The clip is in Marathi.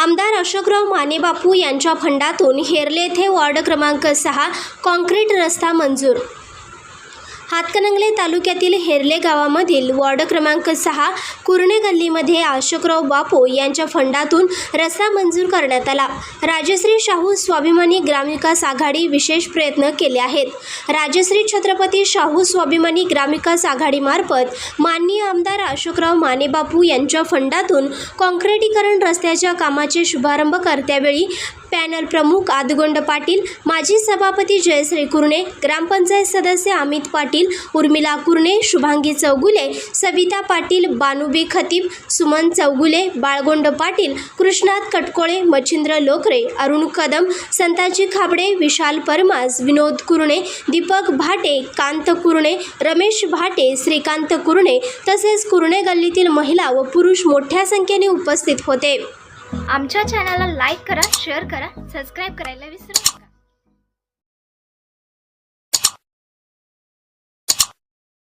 आमदार अशोकराव मानेबापू यांच्या फंडातून हेरले येथे वॉर्ड क्रमांक 6 कॉन्क्रीट रस्ता मंजूर। हातकणंगले तालुक्यातील हेरले गावामधील वॉर्ड क्रमांक 6 कुरणे गल्लीमध्ये अशोकराव बापू यांच्या फंडातून रस्ता मंजूर करण्यात आला। राजश्री शाहू स्वाभिमानी ग्रामविकास आघाडी विशेष प्रयत्न केले आहेत। राजश्री छत्रपती शाहू स्वाभिमानी ग्रामविकास आघाडीमार्फत माननीय आमदार अशोकराव मानेबापू यांच्या फंडातून कॉन्क्रिटीकरण रस्त्याच्या कामाचे शुभारंभ करत्यावेळी पॅनल प्रमुख आदगोंड पाटील, माजी सभापती जयश्री कुरणे, ग्रामपंचायत सदस्य अमित पाटील, उर्मिला कुरणे, शुभांगी चौगुले, सविता पाटील, बानुबी खतीब, सुमन चौगुले, बाळगोंड पाटील, कृष्णात कटकोळे, मच्छिंद्र लोकरे, अरुण कदम, संताजी खाबडे, विशाल परमास, विनोद कुरणे, दीपक भाटे, कांत कुरणे, रमेश भाटे, श्रीकांत कुरणे तसेच कुरणे गल्लीतील महिला व पुरुष मोठ्या संख्येने उपस्थित होते। आमच्या चॅनलला लाईक करा, शेअर करा, सबस्क्राईब करायला विसरू नका।